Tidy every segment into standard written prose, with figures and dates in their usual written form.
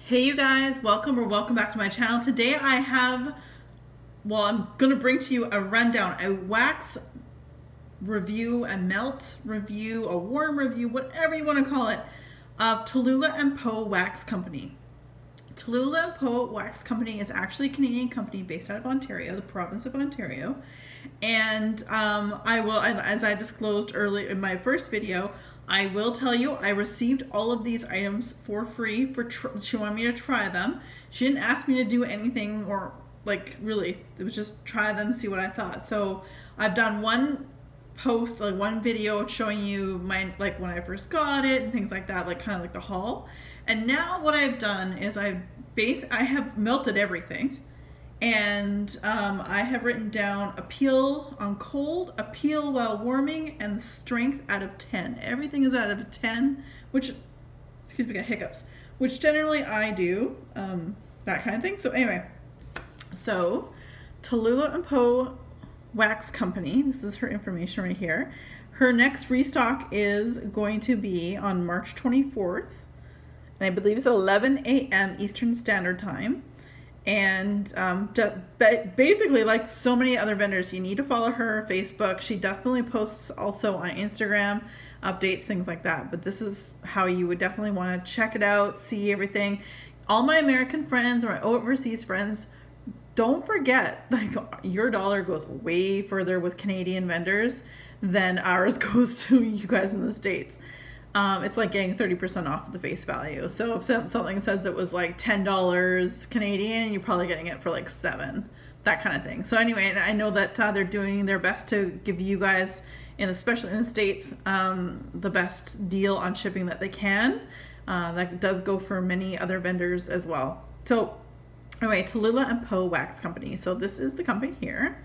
Hey you guys, welcome back to my channel. Today I have, I'm gonna bring to you a rundown, a wax review, a melt review, a warm review, whatever you want to call it, of Talulah and Poes Wax Company. Talulah and Poes Wax Company is actually a Canadian company based out of Ontario, the province of Ontario. And I will, as I disclosed earlier in my first video, I will tell you I received all of these items for free. She wanted me to try them. She didn't ask me to do anything, or like really, it was just try them, see what I thought. So I've done one post, like one video showing you my, like when I first got it and things like that, like kind of like the haul. And now what I've done is I have melted everything. And I have written down appeal on cold, appeal while warming, and strength out of 10. Everything is out of 10, which, excuse me, got hiccups, which generally I do, that kind of thing. So anyway, so Talulah and Poes Wax Company, this is her information right here. Her next restock is going to be on March 24th, and I believe it's 11 a.m. Eastern Standard Time. And basically, like so many other vendors, you need to follow her on Facebook. She definitely posts also on Instagram, updates, things like that. But this is how you would definitely want to check it out, see everything. All my American friends or my overseas friends, don't forget, like, your dollar goes way further with Canadian vendors than ours goes to you guys in the States. It's like getting 30% off of the face value. So if something says it was like $10 Canadian, you're probably getting it for like $7, that kind of thing. So anyway, I know that they're doing their best to give you guys, and especially in the States, the best deal on shipping that they can. That does go for many other vendors as well. So anyway, Talulah and Poes Wax Company. So this is the company here.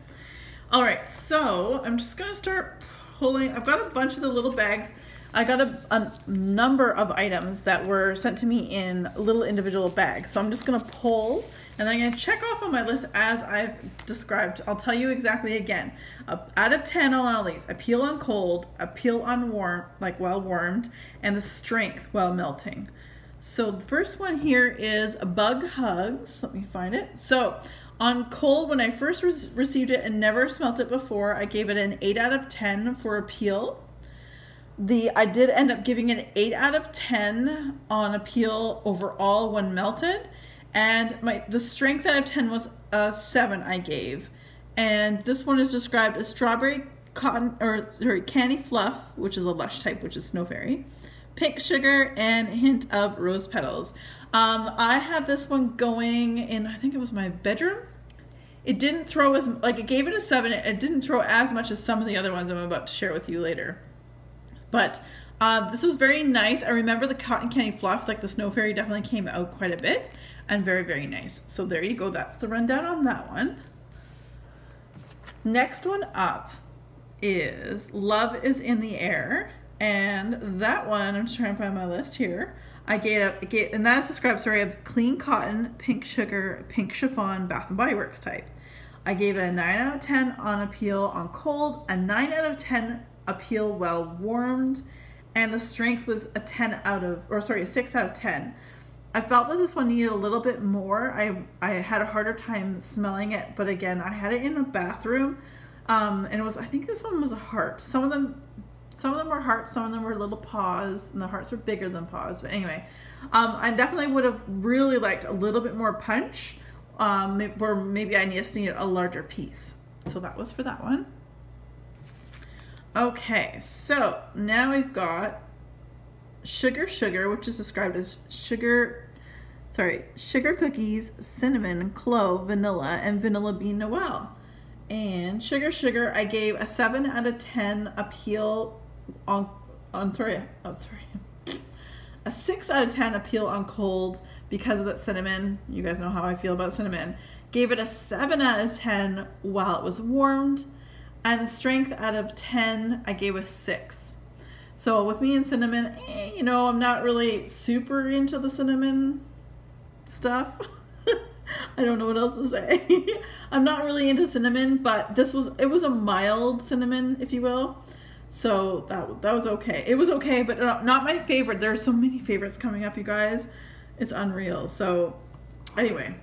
All right, so I'm just gonna start pulling. I've got a bunch of the little bags. I got a number of items that were sent to me in little individual bags. So I'm just gonna pull, and then I'm gonna check off on my list as I've described. I'll tell you exactly again. Out of 10 on all these, appeal on cold, appeal on warm, like well warmed, and the strength while melting. So the first one here is Bug Hugs. Let me find it. So on cold, when I first received it and never smelt it before, I gave it an 8 out of 10 for appeal. I did end up giving it an 8 out of 10 on appeal overall when melted, and the strength out of 10 was a 7 I gave. And this one is described as strawberry candy fluff, which is a lush type, which is snow fairy, pink sugar, and a hint of rose petals. I had this one going in, I think it was my bedroom. It didn't throw as, like, it gave it a 7. It didn't throw as much as some of the other ones I'm about to share with you later. But this was very nice. I remember the cotton candy fluff, like the snow fairy, definitely came out quite a bit, and very, very nice. So there you go. That's the rundown on that one. Next one up is Love is in the Air. And that one, I'm just trying to find my list here. And that is described, sorry, of clean cotton, pink sugar, pink chiffon, Bath & Body Works type. I gave it a 9 out of 10 on appeal on cold, a 9 out of 10 appeal well warmed, and the strength was a 6 out of 10. I felt that this one needed a little bit more. I had a harder time smelling it, but again, I had it in a bathroom, and it was, I think this one was a heart. Some of them were hearts, some of them were little paws, and the hearts were bigger than paws. But anyway, I definitely would have really liked a little bit more punch, or maybe I just needed a larger piece. So that was for that one. Okay, so now we've got Sugar Sugar, which is described as sugar cookies, cinnamon, clove, vanilla, and vanilla bean Noel. And Sugar Sugar, I gave a 7 out of 10 appeal a 6 out of 10 appeal on cold because of that cinnamon. You guys know how I feel about cinnamon. Gave it a 7 out of 10 while it was warmed. And the strength out of 10, I gave a 6. So with me and cinnamon, you know, I'm not really super into the cinnamon stuff. I don't know what else to say. I'm not really into cinnamon, but it was a mild cinnamon, if you will. So that was okay. It was okay, but not my favorite. There are so many favorites coming up, you guys. It's unreal. So anyway.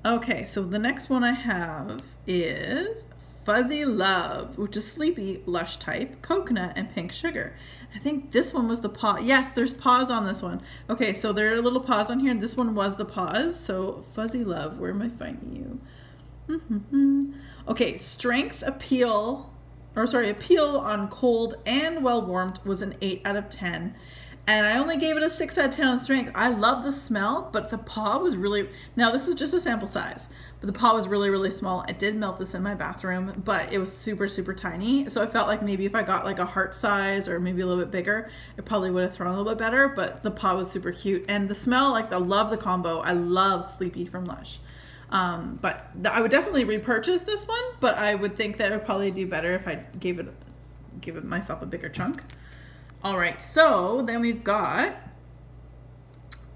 Okay, so the next one I have is Fuzzy Love, which is sleepy, lush type, coconut, and pink sugar. I think this one was the paw. Yes, there's paws on this one. Okay, so there are little paws on here. This one was the paws. So Fuzzy Love, where am I finding you? Okay, strength, appeal on cold and well warmed was an 8 out of 10. And I only gave it a 6 out of 10 on strength. I love the smell, but the paw was really, now this is just a sample size, but the paw was really, really small. I did melt this in my bathroom, but it was super, super tiny. So I felt like maybe if I got like a heart size or maybe a little bit bigger, it probably would have thrown a little bit better, but the paw was super cute. And the smell, like I love the combo. I love Sleepy from Lush. But I would definitely repurchase this one, but I would think that it would probably do better if I give it myself a bigger chunk. All right, so then we've got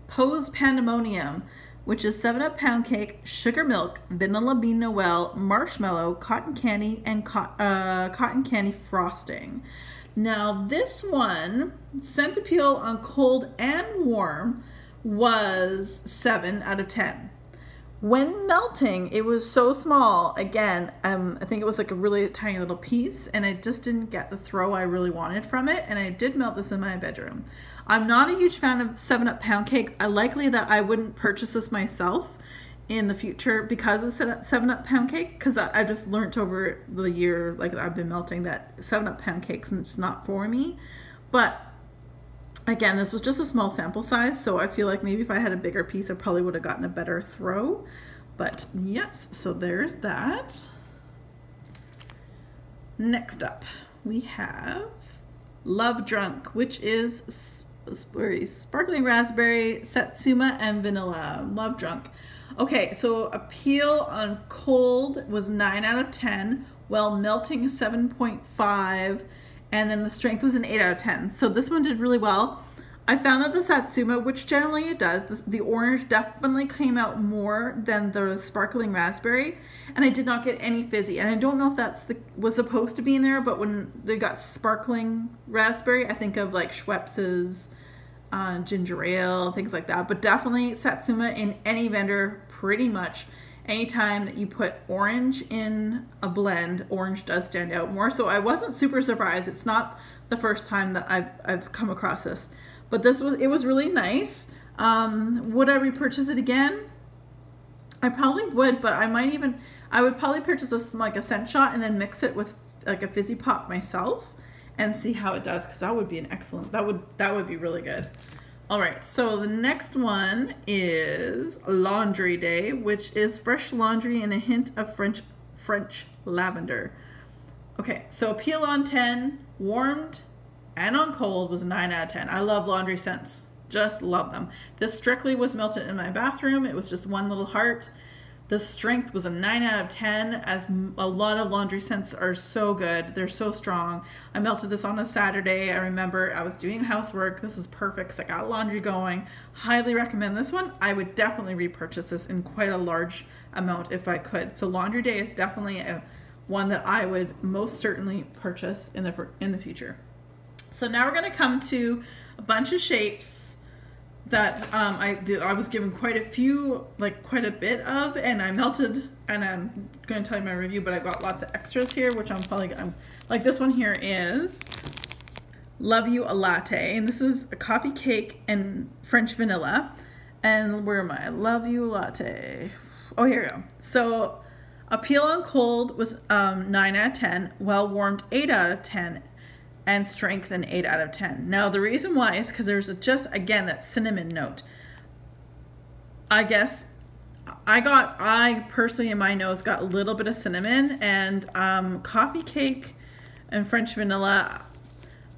Poes Pantheon, which is 7-Up pound cake, sugar milk, vanilla bean noel, marshmallow, cotton candy, and cotton candy frosting. Now this one, scent appeal on cold and warm, was 7 out of 10. When melting, it was so small. Again, I think it was like a really tiny little piece, and I just didn't get the throw I really wanted from it, and I did melt this in my bedroom. I'm not a huge fan of 7-Up pound cake. Likely that I wouldn't purchase this myself in the future because of 7-Up pound cake, because I just learnt over the year, like I've been melting, that 7-Up pound cake's just not for me. But again, this was just a small sample size, so I feel like maybe if I had a bigger piece, I probably would have gotten a better throw. But yes, so there's that. Next up, we have Love Drunk, which is sparkling raspberry, satsuma, and vanilla. Love Drunk. Okay, so appeal on cold was 9 out of 10, while melting 7.5. And then the strength was an 8 out of 10. So this one did really well. I found that the satsuma, which generally it does, the orange definitely came out more than the sparkling raspberry. And I did not get any fizzy. And I don't know if that's was supposed to be in there, but when they got sparkling raspberry, I think of like Schweppes's ginger ale, things like that. But definitely satsuma in any vendor, pretty much. Anytime that you put orange in a blend, orange does stand out more. So I wasn't super surprised. It's not the first time that I've come across this, but it was really nice. Would I repurchase it again? I probably would, but I would probably purchase like a scent shot and then mix it with like a fizzy pop myself and see how it does, because that would be an excellent, that would be really good. All right, so the next one is Laundry Day, which is fresh laundry and a hint of French lavender. Okay, so appeal on 10, warmed, and on cold was a 9 out of 10. I love laundry scents, just love them. This strictly was melted in my bathroom. It was just one little heart. The strength was a 9 out of 10, as a lot of laundry scents are so good. They're so strong. I melted this on a Saturday. I remember I was doing housework. This is perfect because I got laundry going. Highly recommend this one. I would definitely repurchase this in quite a large amount if I could. So Laundry Day is definitely one that I would most certainly purchase in the future. So now we're going to come to a bunch of shapes that I was given quite a bit of, and I melted, and I'm going to tell you my review, but I got lots of extras here, which I'm like this one here is You A Latte, and this is a coffee cake and French vanilla. And where am I? You A Latte. Oh, here we go. So appeal on cold was 9 out of 10, well warmed 8 out of 10, and strength an 8 out of 10. Now the reason why is because there's just, again, that cinnamon note. I guess I personally in my nose got a little bit of cinnamon, and coffee cake and French vanilla,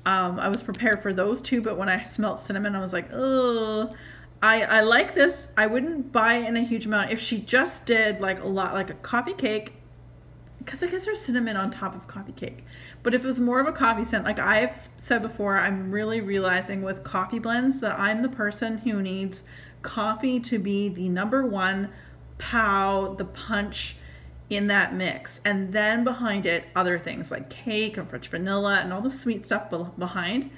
I was prepared for those two, but when I smelled cinnamon, I was like, ugh. I like this. I wouldn't buy it in a huge amount. If she just did like a lot, like a coffee cake, because I guess there's cinnamon on top of coffee cake. But if it was more of a coffee scent, like I have said before, I'm really realizing with coffee blends that I'm the person who needs coffee to be the #1 pow, the punch in that mix. And then behind it, other things like cake and French vanilla and all the sweet stuff behind.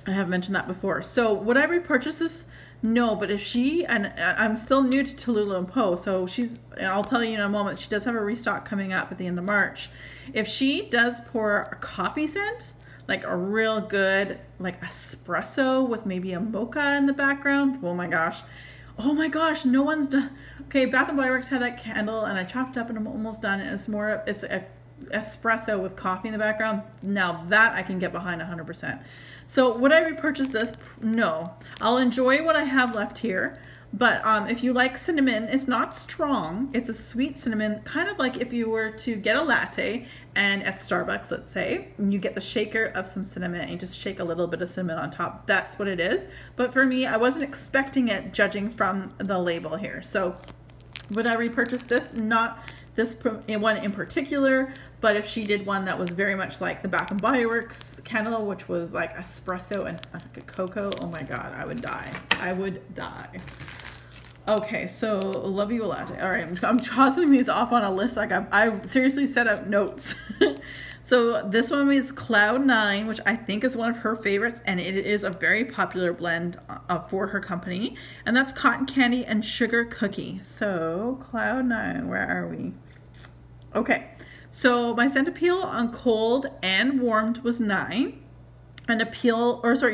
I have mentioned that before. So would I repurchase this? No, but if she, and I'm still new to Talulah and Poe, so and I'll tell you in a moment, she does have a restock coming up at the end of March. If she does pour a coffee scent, like a real good, like espresso with maybe a mocha in the background, oh my gosh, no one's done. Okay, Bath & Body Works had that candle and I chopped it up and I'm almost done. It's a espresso with coffee in the background. Now that I can get behind 100%. So would I repurchase this? No. I'll enjoy what I have left here. But if you like cinnamon, it's not strong. It's a sweet cinnamon, kind of like if you were to get a latte and at Starbucks, let's say, and you get the shaker of some cinnamon and you just shake a little bit of cinnamon on top. That's what it is. But for me, I wasn't expecting it judging from the label here. So would I repurchase this? Not this one in particular, but if she did one that was very much like the Bath & Body Works candle, which was like espresso and cocoa, oh my God, I would die. I would die. Okay, so Love You A Latte. All right, I'm tossing these off on a list. Like I seriously set up notes. So this one is Cloudnine, which I think is one of her favorites, and it is a very popular blend for her company, and that's cotton candy and sugar cookie. So Cloudnine, where are we? Okay, so my scent appeal on cold and warmed was 9, and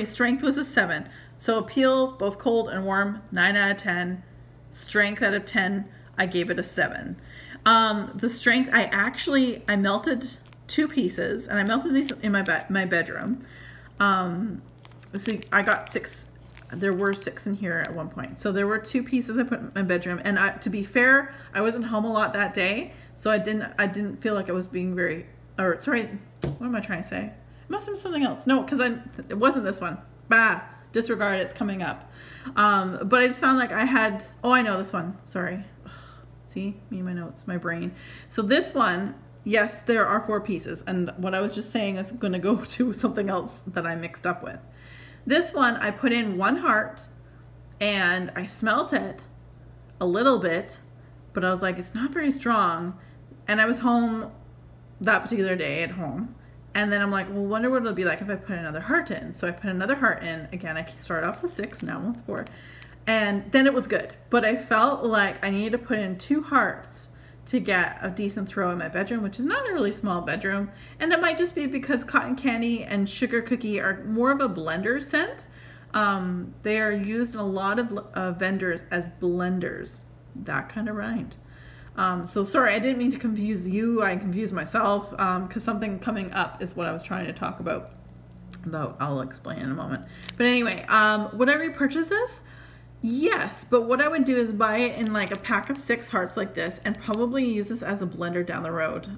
strength was a 7. So appeal, both cold and warm, 9 out of 10. Strength out of 10, I gave it a 7. The strength, I melted 2 pieces, and I melted these in my bedroom. So I got 6. There were 6 in here at one point. So there were 2 pieces I put in my bedroom, and to be fair, I wasn't home a lot that day, so I didn't feel like I was being very, or sorry, what am I trying to say? It must have been something else. No, because it wasn't this one. Bah, disregard, it's coming up. But I just found like I had, oh, I know this one. Sorry. Ugh, see, me and my notes, my brain. So this one, yes, there are 4 pieces, and what I was just saying is going to go to something else that I mixed up with. This one, I put in 1 heart, and I smelt it a little bit, but I was like, it's not very strong, and I was home that particular day at home, and then I'm like, well, wonder what it'll be like if I put another heart in. So I put another heart in. Again, I started off with 6, now I'm with 4, and then it was good, but I felt like I needed to put in 2 hearts to get a decent throw in my bedroom, which is not a really small bedroom. And it might just be because cotton candy and sugar cookie are more of a blender scent. They are used in a lot of vendors as blenders. That kind of rhymed. So sorry, I didn't mean to confuse you. I confused myself because something coming up is what I was trying to talk about. Though I'll explain in a moment. But anyway, would I repurchase this? Yes, but what I would do is buy it in like a pack of 6 hearts like this and probably use this as a blender down the road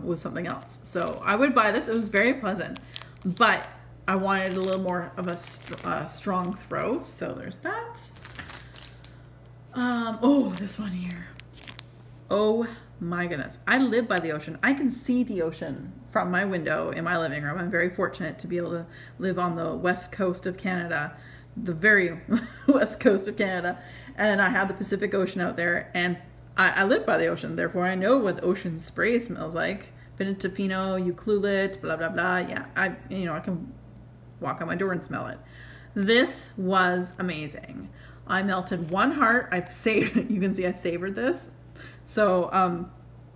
with something else. So I would buy this. It was very pleasant, but I wanted a little more of a strong throw. So there's that. Oh, this one here. Oh my goodness. I live by the ocean. I can see the ocean from my window in my living room. I'm very fortunate to be able to live on the west coast of Canada. The very west coast of Canada, and I have the Pacific Ocean out there, and I live by the ocean, therefore I know what ocean spray smells like. Tofino, Euclid, blah blah blah. Yeah, I can walk out my door and smell it. This was amazing. I melted 1 heart. I've saved. You can see I savored this. So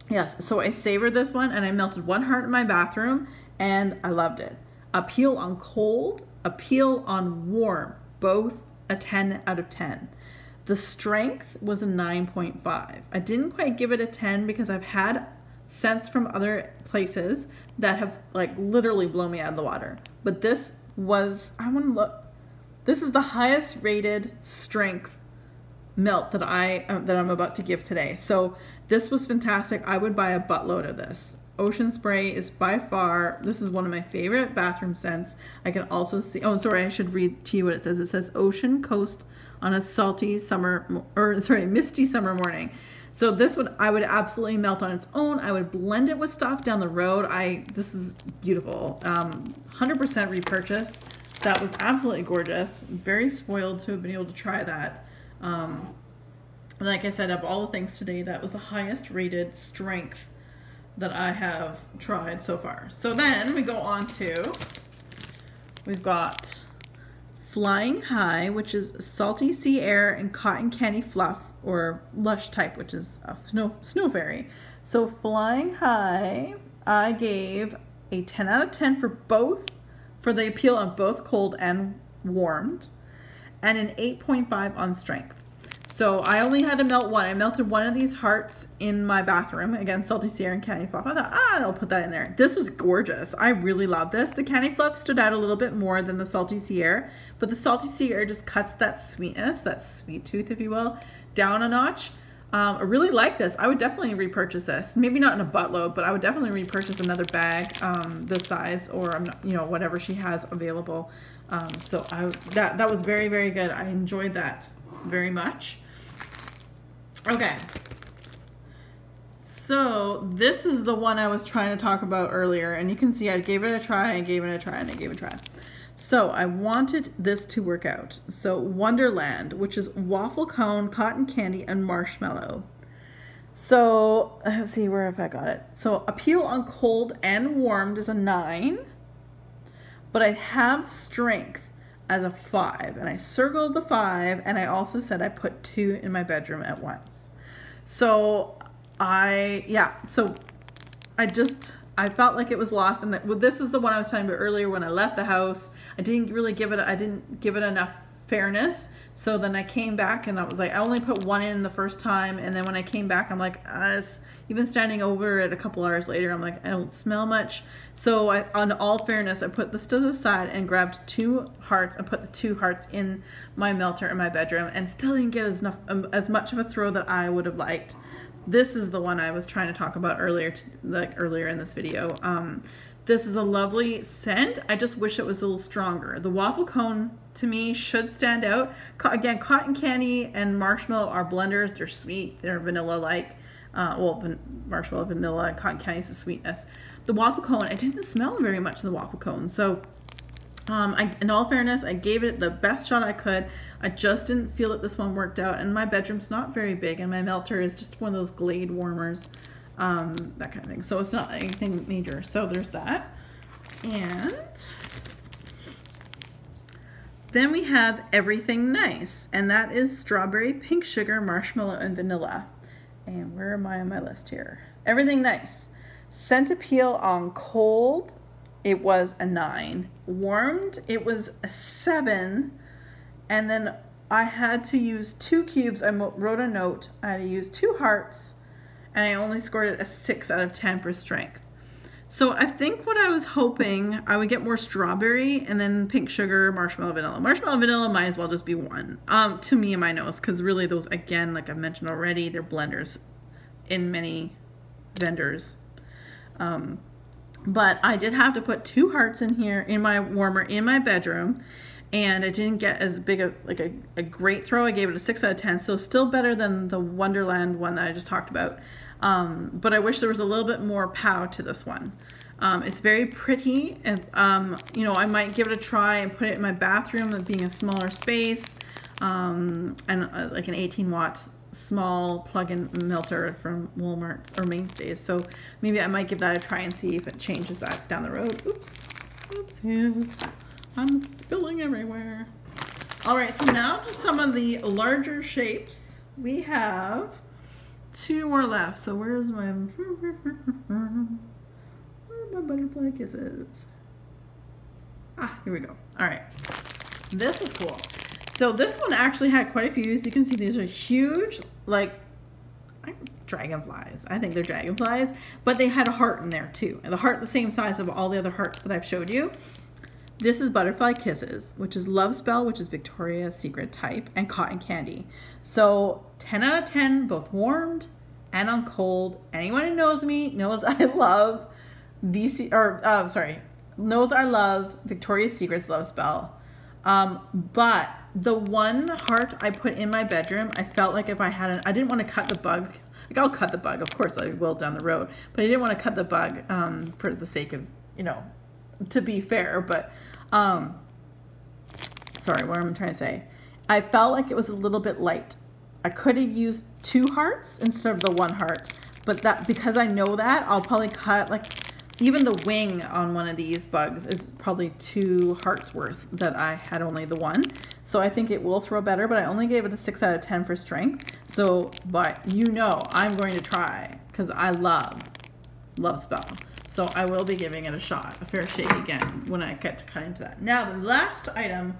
yes, so I savored this one, and I melted 1 heart in my bathroom, and I loved it. Appeal on cold, appeal on warm. Both a 10 out of 10. The strength was a 9.5. I didn't quite give it a 10 because I've had scents from other places that have like literally blown me out of the water. But this was, I want to look, this is the highest rated strength melt that I'm about to give today. So this was fantastic. I would buy a buttload of this. Ocean Spray is by far, this is one of my favorite bathroom scents. I can also see, oh, sorry, I should read to you what it says. It says Ocean Coast on a misty summer morning. So this one, I would absolutely melt on its own. I would blend it with stuff down the road. This is beautiful. 100% repurchase. That was absolutely gorgeous. Very spoiled to have been able to try that. Like I said, of all the things today, that was the highest rated strength that I have tried so far. So then we go on to, we've got Flying High, which is Salty Sea Air and Cotton Candy Fluff, or Lush type, which is a snow fairy. So Flying High, I gave a 10 out of 10 for both, for the appeal on both cold and warmed, and an 8.5 on strength. So I only had to melt one. I melted one of these hearts in my bathroom. Again, Salty Sea Air and Candy Fluff. I thought, I'll put that in there. This was gorgeous. I really love this. The Candy Fluff stood out a little bit more than the Salty Sea Air, but the Salty Sea Air just cuts that sweetness, that sweet tooth, if you will, down a notch. I really like this. I would definitely repurchase this. Maybe not in a buttload, but I would definitely repurchase another bag this size, or you know, whatever she has available. So that was very, very good. I enjoyed that very much. Okay, so this is the one I was trying to talk about earlier, and you can see I gave it a try, I gave it a try, and I gave it a try. So I wanted this to work out. So Wonderland, which is waffle cone, cotton candy, and marshmallow. So let's see where have I got it. So appeal on cold and warmed is a 9, but I have strength as a 5, and I circled the 5, and I also said I put 2 in my bedroom at once. So I felt like it was lost, and this is the one I was talking about earlier. When I left the house, I didn't give it enough fairness. So then I came back and I was like, I only put 1 in the first time, and then when I came back, I'm like, even standing over it a couple hours later, I'm like, I don't smell much. So on all fairness, I put this to the side and grabbed 2 hearts and put the 2 hearts in my melter in my bedroom, and still didn't get as much of a throw that I would have liked. This is the one I was trying to talk about earlier in this video. This is a lovely scent. I just wish it was a little stronger. The waffle cone, to me, should stand out. Again, cotton candy and marshmallow are blenders. They're sweet. They're vanilla-like. Marshmallow, vanilla, and cotton candy is the sweetness. The waffle cone, I didn't smell very much in the waffle cone. So, in all fairness, I gave it the best shot I could. I just didn't feel that this one worked out. And my bedroom's not very big, and my melter is just one of those Glade warmers. That kind of thing. So it's not anything major. So there's that. And then we have Everything Nice, and that is strawberry, pink sugar, marshmallow, and vanilla. And where am I on my list here? Everything Nice. Scent appeal on cold, it was a 9. Warmed, it was a 7. And then I had to use 2 cubes. I wrote a note. I had to use 2 hearts, and I only scored it a 6 out of 10 for strength. So I think what I was hoping, I would get more strawberry, and then pink sugar, marshmallow, vanilla. Marshmallow, vanilla might as well just be 1, to me and my nose, because really those, again, like I mentioned already, they're blenders in many vendors. But I did have to put 2 hearts in here in my warmer in my bedroom, and it didn't get as big a great throw. I gave it a 6 out of 10, so still better than the Wonderland one that I just talked about. But I wish there was a little bit more pow to this one. It's very pretty, and you know, I might give it a try and put it in my bathroom, that being a smaller space, and like an 18-watt small plug-in melter from Walmart or Mainstays. So maybe I might give that a try and see if it changes that down the road. Oops, oopsies. I'm spilling everywhere. All right, so now to some of the larger shapes. We have 2 more left. So where's my butterfly kisses? Ah, here we go. All right, this is cool. So this one actually had quite a few. As you can see, these are huge, like dragonflies. I think they're dragonflies, but they had a heart in there too. And the heart the same size of all the other hearts that I've showed you. This is Butterfly Kisses, which is Love Spell, which is Victoria's Secret type, and Cotton Candy. So 10 out of 10, both warmed and on cold. Anyone who knows me knows I love knows I love Victoria's Secret's Love Spell. But the one heart I put in my bedroom, I felt like if I hadn't, I didn't want to cut the bug. Like, I'll cut the bug, of course I will down the road, but I didn't want to cut the bug for the sake of, you know, to be fair. But sorry, what I'm trying to say, I felt like it was a little bit light. I could have used 2 hearts instead of the 1 heart, but that, because I know that, I'll probably cut like even the wing on one of these bugs is probably 2 hearts worth that I had only the 1. So I think it will throw better, but I only gave it a 6 out of 10 for strength. So, but you know, I'm going to try because I love spell. So I will be giving it a shot, a fair shake again when I get to cut into that. Now the last item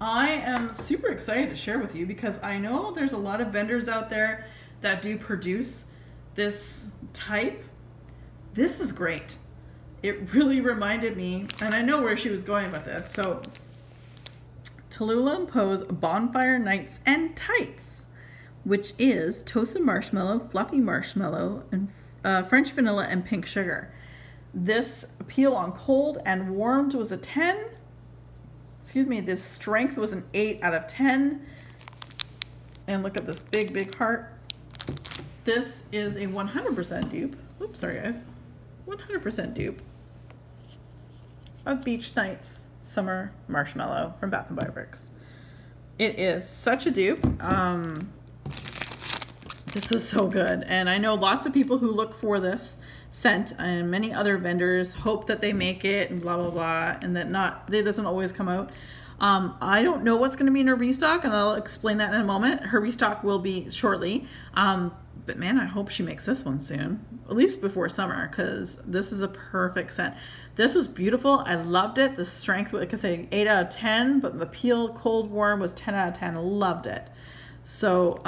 I am super excited to share with you because I know there's a lot of vendors out there that do produce this type. This is great. It really reminded me, and I know where she was going with this. So Talulah and Poes Bonfire Nights and Tights, which is toasted marshmallow, fluffy marshmallow, and French vanilla and pink sugar. This peel on cold and warmed was a 10. Excuse me, this strength was an 8 out of 10. And look at this big, big heart. This is a 100% dupe. Oops, sorry guys. 100% dupe of Beach Nights Summer Marshmallow from Bath & Body Works. It is such a dupe. This is so good. And I know lots of people who look for this scent, and many other vendors hope that they make it and blah, blah, blah, and that it doesn't always come out. I don't know what's going to be in her restock, and I'll explain that in a moment. Her restock will be shortly. But man, I hope she makes this one soon, at least before summer, because this is a perfect scent. This was beautiful. I loved it. The strength, like I say, 8 out of 10, but the peel cold warm was 10 out of 10. Loved it. So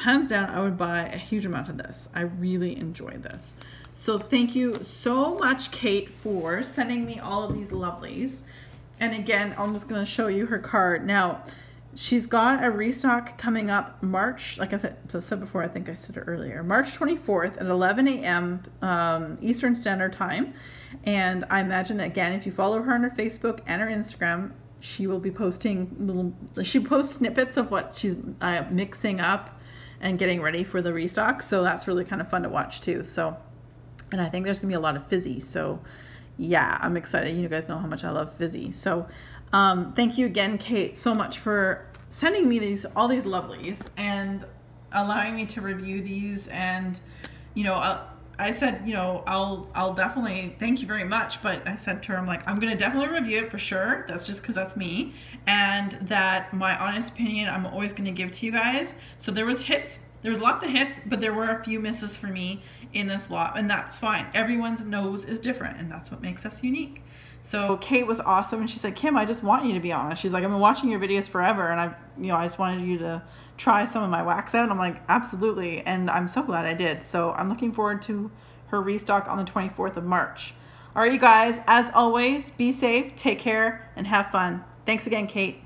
hands down, I would buy a huge amount of this. I really enjoyed this. So thank you so much, Kate, for sending me all of these lovelies. And again, I'm just going to show you her card. Now, she's got a restock coming up March, like I said before, I think I said it earlier, March 24th at 11 a.m. Eastern Standard Time. And I imagine, again, if you follow her on her Facebook and her Instagram, she will be posting she posts snippets of what she's mixing up and getting ready for the restock. So that's really kind of fun to watch too. So, and I think there's gonna be a lot of Fizzy. So yeah, I'm excited. You guys know how much I love Fizzy. So thank you again, Kate, so much for sending me all these lovelies and allowing me to review these. And you know, I said, you know, I'll definitely, thank you very much, but I said to her, I'm like, I'm gonna definitely review it for sure. That's just because that's me, and that my honest opinion I'm always gonna give to you guys. So there was lots of hits, but there were a few misses for me in this lot, and that's fine. Everyone's nose is different, and that's what makes us unique. So Kate was awesome, and she said, Kim, I just want you to be honest. She's like, I've been watching your videos forever, and I just wanted you to try some of my wax out. And I'm like, absolutely, and I'm so glad I did. So I'm looking forward to her restock on the 24th of March. All right, you guys, as always, be safe, take care, and have fun. Thanks again, Kate.